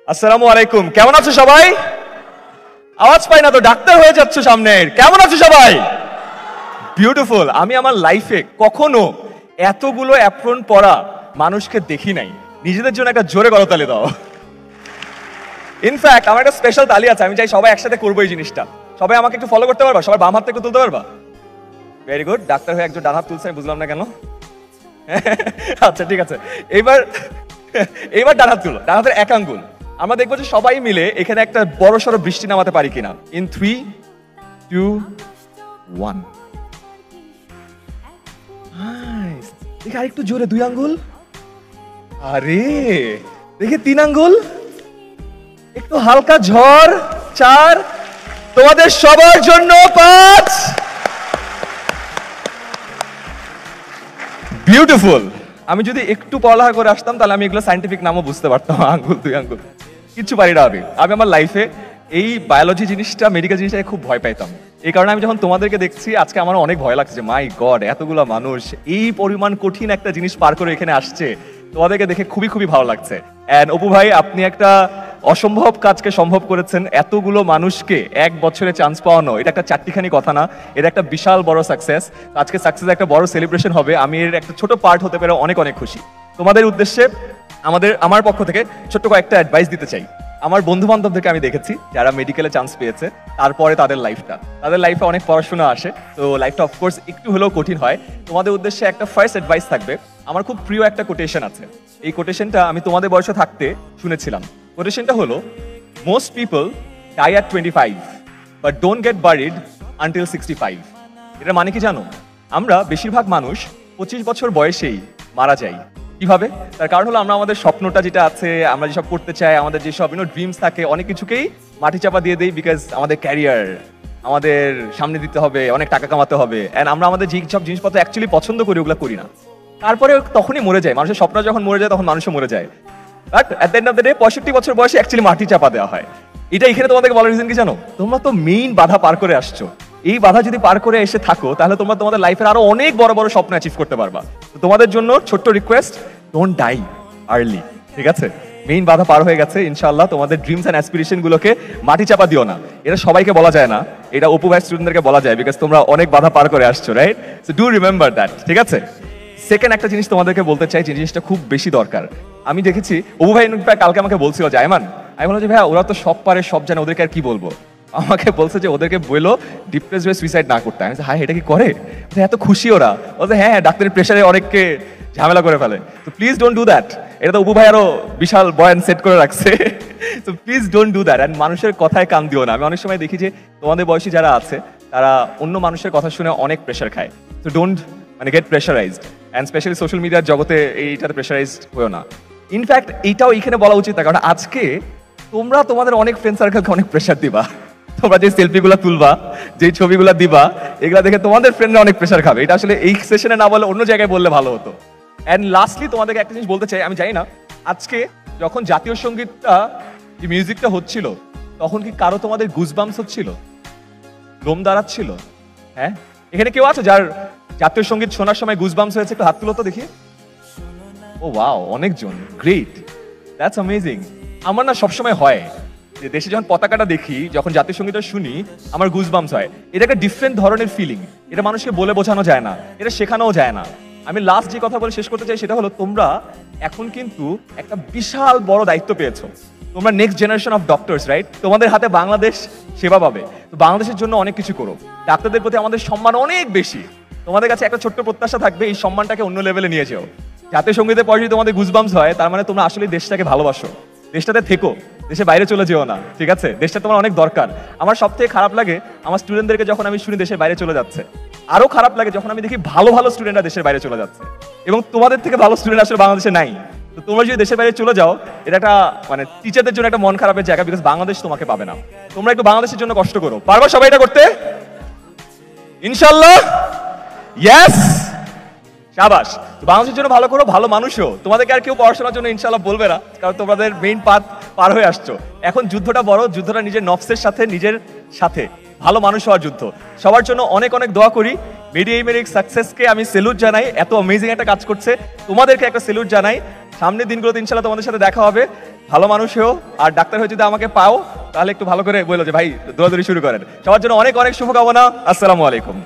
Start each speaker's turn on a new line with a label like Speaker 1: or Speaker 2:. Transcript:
Speaker 1: আসসালামু আলাইকুম। কেমন আছো সবাই? আওয়াজ পাই না তো, ডাক্তার হয়ে যাচ্ছ সামনের। কেমন আছো সবাই? বিউটিফুল। আমি আমার লাইফে কখনো এতগুলো অ্যাপ্রন পরা মানুষকে দেখি নাই। নিজেদের জন্য একটা জোরে করতালি দাও। ইনফ্যাক্ট আমার একটা স্পেশাল তালি আছে, আমি চাই সবাই একসাথে করবো এই জিনিসটা। সবাই আমাকে একটু ফলো করতে পারবা? সবাই বাম হাতটা একটু তুলতে পারবা? Very good. ডাক্তার হয়ে একজন ডান হাত তুলছে, আমি বুঝলাম না কেন। আচ্ছা ঠিক আছে, এইবার ডান হাত তুলো, ডান হাতের এক আঙ্গুল। আমরা দেখবো যে সবাই মিলে এখানে একটা বড় সড়ো বৃষ্টি নামাতে পারি কিনা। ইন 3, 2, 1। দেখে আরেকটু জোরে 2 আঙ্গুল। আরে দেখে 3 আঙ্গুল। একটু হালকা ঝড় 4। তোমাদের সবার জন্য 5। বিউটিফুল। আমি যদি একটু পড়ালেখা করে আসতাম তাহলে আমি এগুলো সায়েন্টিফিক নামও বুঝতে পারতাম। আঙ্গুল 2 আঙ্গুল কিচ্ছু পারি না। আমি আমার লাইফে এই বায়োলজি জিনিসটা, মেডিকেল জিনিসটা খুব ভয় পাইতাম। এই কারণে আমি যখন তোমাদেরকে দেখছি আজকে আমার অনেক ভয় লাগছে। মাই গড, এতগুলো মানুষ এই পরিমাণ কঠিন একটা জিনিস পার করে এখানে আসছে। তোমাদেরকে দেখে খুবই খুবই ভালো লাগছে। এন্ড অপু ভাই, আপনি একটা অসম্ভব কাজকে সম্ভব করেছেন। এতগুলো মানুষকে এক বছরে চান্স পাওয়ানো, এটা একটা চারটিখানি কথা না, এটা একটা বিশাল বড় সাকসেস। আজকে সাকসেস একটা বড় সেলিব্রেশন হবে। আমি এর একটা ছোট পার্ট হতে পেরে অনেক অনেক খুশি। তোমাদের উদ্দেশ্যে আমার পক্ষ থেকে ছোট্ট কয়েকটা অ্যাডভাইস দিতে চাই। আমার বন্ধু বান্ধবদেরকে আমি দেখেছি যারা মেডিকেলে চান্স পেয়েছে, তারপরে তাদের লাইফে অনেক পড়াশোনা আসে, তো লাইফটা অফকোর্স একটু হলেও কঠিন হয়। তোমাদের উদ্দেশ্যে একটা ফার্স্ট অ্যাডভাইস থাকবে। আমার খুব প্রিয় একটা কোটেশন আছে। এই কোটেশনটা আমি তোমাদের বয়সে থাকতে শুনেছিলাম। কোটেশনটা হলো, most people die at 25 but don't get buried until 65। এটার মানে কি জানো? আমরা বেশিরভাগ মানুষ 25 বছর বয়সেই মারা যাই। কিভাবে? তার কারণ হলো আমরা আমাদের স্বপ্নটা যেটা আছে, আমরা যেসব করতে চাই, আমাদের যেসব ড্রিমস থাকে, অনেক কিছুকেই মাটি চাপা দিয়ে দেই। বিকজ আমাদের ক্যারিয়ার আমাদের সামনে দিতে হবে, অনেক টাকা কামাতে হবে, এন্ড আমরা আমাদের যেসব জিনিসপত্র অ্যাকচুয়ালি পছন্দ করি ওগুলো করি না। তারপরে তখনই মরে যায় মানুষের স্বপ্ন। যখন মরে যায় তখন মানুষও মরে যায়। But at the end of the day 65 বছর বয়সে অ্যাকচুয়ালি মাটি চাপা দেওয়া হয়। এটা এখানে তোমাদেরকে বলার রিজন কি জানো? তোমরা তো মেইন বাধা পার করে আসছো। এই বাধা যদি পার করে এসে থাকো তাহলে তোমরা তোমাদের লাইফের আরো অনেক বড় বড় স্বপ্ন অ্যাচিভ করতে পারবা। তো তোমাদের জন্য ছোট্ট রিকোয়েস্ট, ডোন্ট ডাই আর্লি। ঠিক আছে? মেইন বাধা পার হয়ে গেছে, ইনশাআল্লাহ তোমাদের ড্রিমস এন্ড অ্যাসপিরেশন গুলোকে মাটি চাপা দিও না। এটা সবাইকে বলা যায় না, এটা অপু ভাই স্টুডেন্টদেরকে বলা যায়, বিকজ তোমরা অনেক বাধা পার করে আসছো, right? So do remember that. ঠিক আছে? সেকেন্ড একটা জিনিস তোমাদেরকে বলতে চাই, যে জিনিসটা খুব বেশি দরকার। আমি দেখেছি অপু ভাই কালকে আমাকে বলছিল যে আয়মান, আমি বললাম যে ভাইয়া ওরা তো সব পারে, সব জানে, ওদেরকে আর কি বলবো? আমাকে বলছে যে ওদেরকে বললো ডিপ্রেস হয়ে সুইসাইড না করতে। আমি হ্যাঁ, এটা কি করে? এত খুশি ওরা। বলছে হ্যাঁ, ডাক্তারের প্রেশারে অনেককে ঝামেলা করে ফেলে। তো প্লিজ ডোন্ট ডু দ্যাট। এটা তো অপু ভাই আরো বিশাল বয়ান সেট করে রাখছে। তো please don't do that. And মানুষের কথায় কান দিও না। আমি অনেক সময় দেখি যে তোমাদের বয়সী যারা আছে তারা অন্য মানুষের কথা শুনে অনেক প্রেশার খায়। তো don't get pressurised, and specially social মিডিয়ার জগতে এইটাতে প্রেশারাইজড হয়েও না। ইনফ্যাক্ট এইটাও এখানে বলা উচিত না, কারণ আজকে তোমরা তোমাদের অনেক ফ্রেন্ড সার্কেলকে অনেক প্রেশার দিবা। তোমরা যে সেলফিগুলো তুলবা, যে ছবিগুলো দিবা, এগুলা দেখে তোমাদের ফ্রেন্ডরা অনেক প্রেশার খাবে। এটা আসলে এই সেশনে না বলে অন্য জায়গায় বললে ভালো হতো। অ্যান্ড লাস্টলি তোমাদেরকে একটা জিনিস বলতে চাই। আমি জানি না আজকে যখন জাতীয় সঙ্গীতটা, যে মিউজিকটা হচ্ছিল, তখন কি কারো তোমাদের গুজবাম্পস হচ্ছিল, লোম দাঁড়াচ্ছিল? হ্যাঁ, এখানে কেউ আছে যার জাতীয় সঙ্গীত শোনার সময় গুজবাম্পস হয়েছে? একটু হাত তুলো তো দেখি। ও ওয়াও, অনেকজন, গ্রেট, দ্যাটস অ্যামেজিং। আমার না সবসময় হয় যে দেশে যখন পতাকাটা দেখি, যখন জাতীয় সঙ্গীতটা শুনি, আমার গুজবাম্পস হয়। এটা একটা ডিফারেন্ট ধরনের ফিলিং। এটা মানুষকে বলে বোঝানো যায় না, এটা শেখানোও যায় না। আমি লাস্ট যে কথা বলে শেষ করতে চাই সেটা হলো, তোমরা এখন কিন্তু একটা বিশাল বড় দায়িত্ব পেয়েছো। তোমরা next generation of doctors, right? তোমাদের হাতে বাংলাদেশ সেবা পাবে। তো বাংলাদেশের জন্য অনেক কিছু করো। ডাক্তারদের প্রতি আমাদের সম্মান অনেক বেশি। তোমাদের কাছে একটা ছোট্ট প্রত্যাশা থাকবে, এই সম্মানটাকে অন্য লেভেলে নিয়ে যাও। জাতীয় সঙ্গীতের পর যদি তোমাদের গুজবাম্পস হয়, তার মানে তোমরা আসলে দেশটাকে ভালোবাসো, দেশটাতে থেকো, দেশে বাইরে চলে যেও না। ঠিক আছে? দেশটা তোমার অনেক দরকার। আমার সব থেকে খারাপ লাগে আমার স্টুডেন্টদেরকে যখন আমি শুনি দেশের বাইরে চলে যাচ্ছে। আরো খারাপ লাগে যখন আমি দেখি ভালো ভালো স্টুডেন্টরা দেশের বাইরে চলে যাচ্ছে, এবং তোমাদের থেকে ভালো স্টুডেন্ট আসলে বাংলাদেশে নাই। তো তোমরা যদি দেশের বাইরে চলে যাও, এটা একটা টিচারদের জন্য একটা মন খারাপের জায়গা, বিকজ বাংলাদেশ তোমাকে পাবে না। তোমরা একটু বাংলাদেশের জন্য কষ্ট করো। পারবা সবাই এটা করতে? ইনশাল্লাহ? ইয়েস, শাবাশ। বাংলাদেশের জন্য ভালো করো, ভালো মানুষও। তোমাদেরকে আর কেউ পড়াশোনার জন্য ইনশাল্লাহ বলবে না, কারণ তোমাদের মেইন পাথ পার হয়ে আসছো। এখন যুদ্ধটা বড়, যুদ্ধটা নিজের নফসের সাথে, নিজের সাথে, ভালো মানুষ হওয়ার যুদ্ধ। সবার জন্য অনেক অনেক দোয়া করি। মেডিএমের সাকসেসকে আমি সেলুট জানাই, এত অ্যামেজিং একটা কাজ করছে। তোমাদেরকে একটা সেলুট জানাই। সামনের দিনগুলোতে ইনশাল্লাহ তোমাদের সাথে দেখা হবে। ভালো মানুষ হও, আর ডাক্তার হয়ে যদি আমাকে পাও তাহলে একটু ভালো করে বলো যে ভাই দৌড়াদৌড়ি শুরু করেন। সবার জন্য অনেক অনেক শুভকামনা। আসসালামু আলাইকুম।